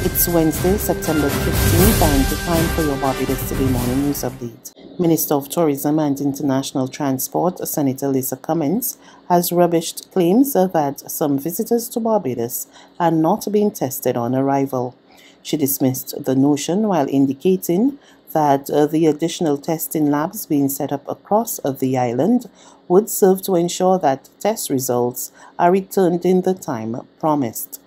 It's Wednesday, September 15th, and time for your Barbados Today morning news update. Minister of Tourism and International Transport, Senator Lisa Cummins, has rubbished claims that some visitors to Barbados are not being tested on arrival. She dismissed the notion while indicating that the additional testing labs being set up across the island would serve to ensure that test results are returned in the time promised.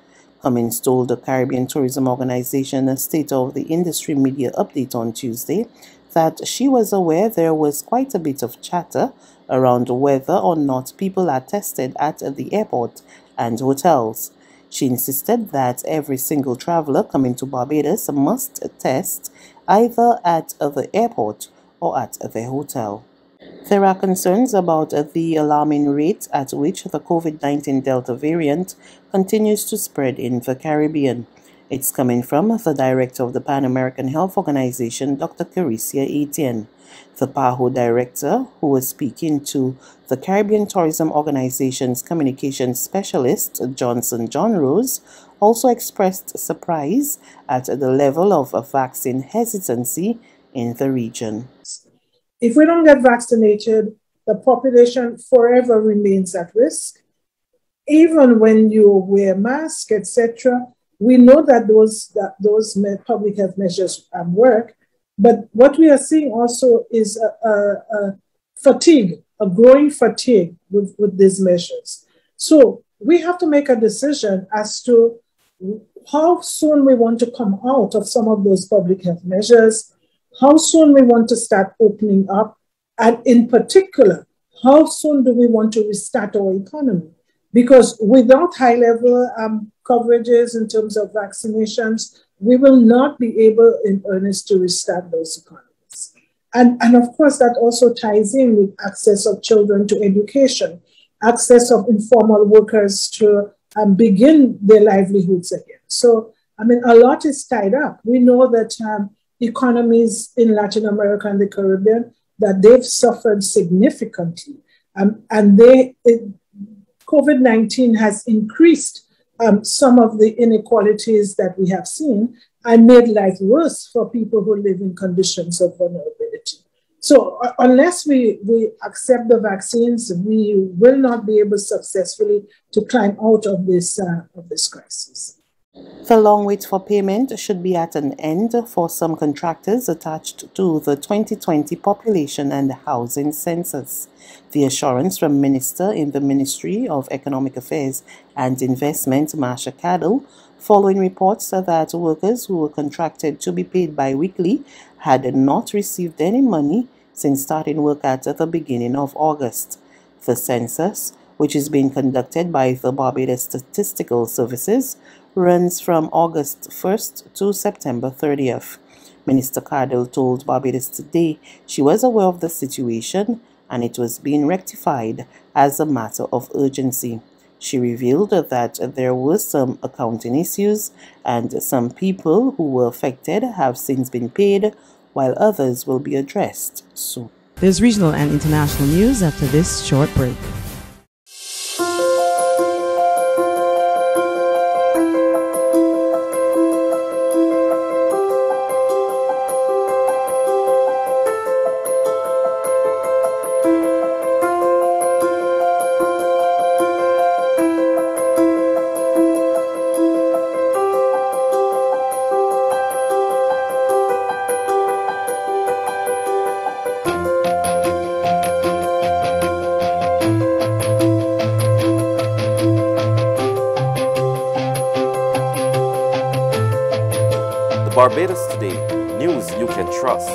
Cummins told the Caribbean Tourism Organization a State of the Industry media update on Tuesday that she was aware there was quite a bit of chatter around whether or not people are tested at the airport and hotels. She insisted that every single traveler coming to Barbados must test either at the airport or at their hotel. There are concerns about the alarming rate at which the COVID-19 Delta variant continues to spread in the Caribbean. It's coming from the director of the Pan American Health Organization, Dr. Caricia Etienne. The PAHO director, who was speaking to the Caribbean Tourism Organization's communications specialist, Johnson John Rose, also expressed surprise at the level of vaccine hesitancy in the region. If we don't get vaccinated, the population forever remains at risk. Even when you wear masks, etc., we know that those public health measures work. But what we are seeing also is a fatigue, a growing fatigue with these measures. So we have to make a decision as to how soon we want to come out of some of those public health measures, how soon we want to start opening up, and in particular, how soon do we want to restart our economy? Because without high-level coverages in terms of vaccinations, we will not be able in earnest to restart those economies. And of course, that also ties in with access of children to education, access of informal workers to begin their livelihoods again. So, I mean, a lot is tied up. We know that economies in Latin America and the Caribbean, that they've suffered significantly. And COVID-19 has increased some of the inequalities that we have seen and made life worse for people who live in conditions of vulnerability. So unless we accept the vaccines, we will not be able successfully to climb out of this crisis. The long wait for payment should be at an end for some contractors attached to the 2020 Population and Housing Census. The assurance from Minister in the Ministry of Economic Affairs and Investment, Marsha Cadell, following reports that workers who were contracted to be paid bi-weekly had not received any money since starting work at the beginning of August. The census, which is being conducted by the Barbados Statistical Services, runs from August 1st to September 30th. Minister Cadell told Barbados Today she was aware of the situation and it was being rectified as a matter of urgency. She revealed that there were some accounting issues and some people who were affected have since been paid, while others will be addressed soon. There's regional and international news after this short break. Barbados Today, news you can trust.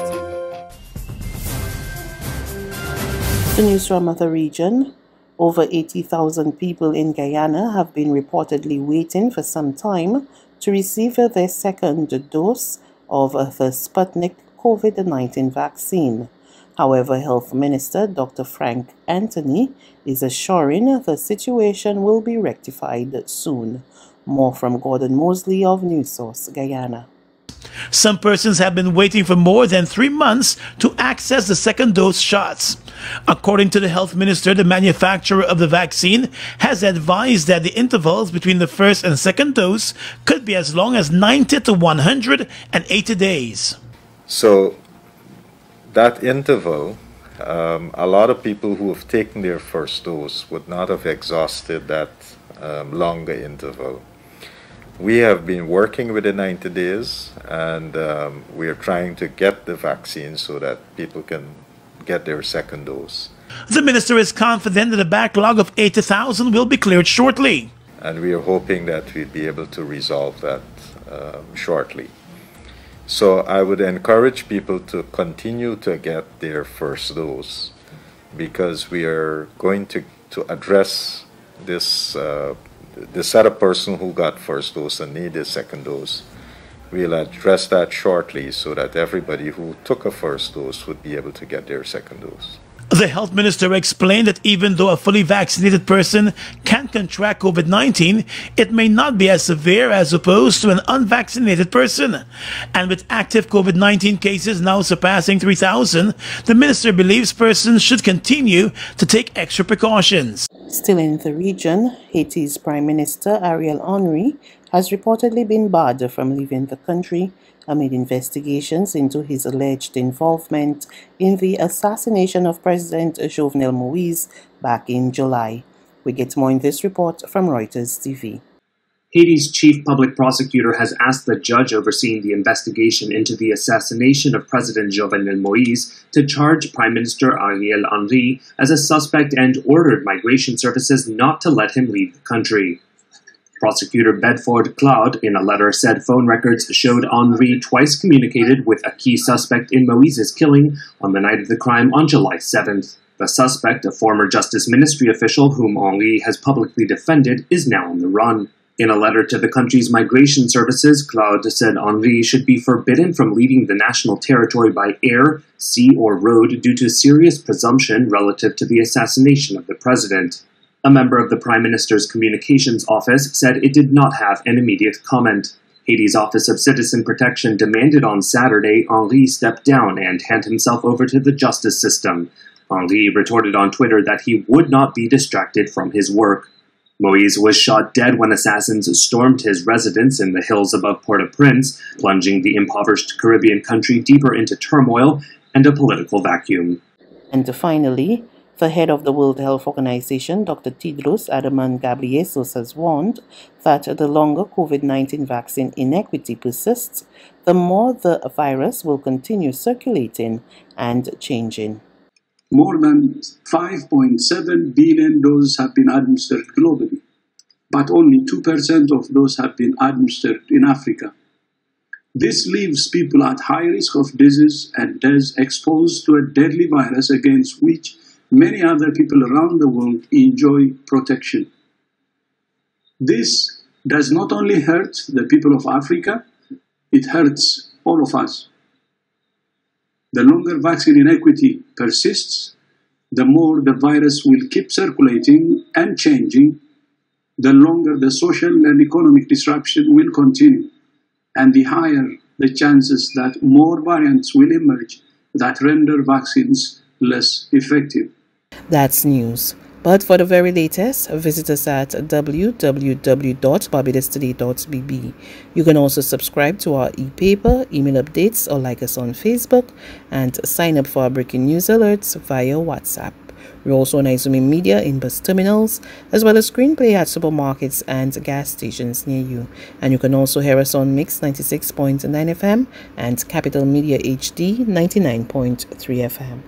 The news from the region. Over 80,000 people in Guyana have been reportedly waiting for some time to receive their second dose of the Sputnik COVID-19 vaccine. However, Health Minister Dr. Frank Anthony is assuring the situation will be rectified soon. More from Gordon Mosley of News Source, Guyana. Some persons have been waiting for more than 3 months to access the second dose shots. According to the health minister, the manufacturer of the vaccine has advised that the intervals between the first and second dose could be as long as 90 to 180 days. So that interval, a lot of people who have taken their first dose would not have exhausted that longer interval. We have been working with the 90 days, and we are trying to get the vaccine so that people can get their second dose. The minister is confident that a backlog of 80,000 will be cleared shortly. And we are hoping that we'll be able to resolve that shortly. So I would encourage people to continue to get their first dose, because we are going to address this the set of person who got first dose and need a second dose. We'll address that shortly so that everybody who took a first dose would be able to get their second dose. The health minister explained that even though a fully vaccinated person can contract COVID-19, it may not be as severe as opposed to an unvaccinated person. And with active COVID-19 cases now surpassing 3,000, the minister believes persons should continue to take extra precautions. Still in the region, Haiti's Prime Minister Ariel Henry has reportedly been barred from leaving the country amid investigations into his alleged involvement in the assassination of President Jovenel Moïse back in July. We get more in this report from Reuters TV. Haiti's chief public prosecutor has asked the judge overseeing the investigation into the assassination of President Jovenel Moïse to charge Prime Minister Ariel Henry as a suspect and ordered migration services not to let him leave the country. Prosecutor Bedford Cloud, in a letter, said phone records showed Henry twice communicated with a key suspect in Moïse's killing on the night of the crime on July 7th. The suspect, a former Justice Ministry official whom Henry has publicly defended, is now on the run. In a letter to the country's migration services, Cloud said Henry should be forbidden from leaving the national territory by air, sea, or road due to serious presumption relative to the assassination of the president. A member of the Prime Minister's Communications Office said it did not have an immediate comment. Haiti's Office of Citizen Protection demanded on Saturday Henry step down and hand himself over to the justice system. Henry retorted on Twitter that he would not be distracted from his work. Moïse was shot dead when assassins stormed his residence in the hills above Port-au-Prince, plunging the impoverished Caribbean country deeper into turmoil and a political vacuum. And finally, the head of the World Health Organization, Dr. Tedros Adhanom Ghebreyesus, has warned that the longer COVID-19 vaccine inequity persists, the more the virus will continue circulating and changing. More than 5.7 billion doses have been administered globally, but only 2% of those have been administered in Africa. This leaves people at high risk of disease and death, exposed to a deadly virus against which many other people around the world enjoy protection. This does not only hurt the people of Africa, it hurts all of us. The longer vaccine inequity persists, the more the virus will keep circulating and changing, the longer the social and economic disruption will continue, and the higher the chances that more variants will emerge that render vaccines less effective. That's news. But for the very latest, visit us at www.barbadostoday.bb. You can also subscribe to our e-paper, email updates, or like us on Facebook, and sign up for our breaking news alerts via WhatsApp. We're also on Izumi Media in bus terminals, as well as screenplay at supermarkets and gas stations near you. And you can also hear us on Mix 96.9 FM and Capital Media HD 99.3 FM.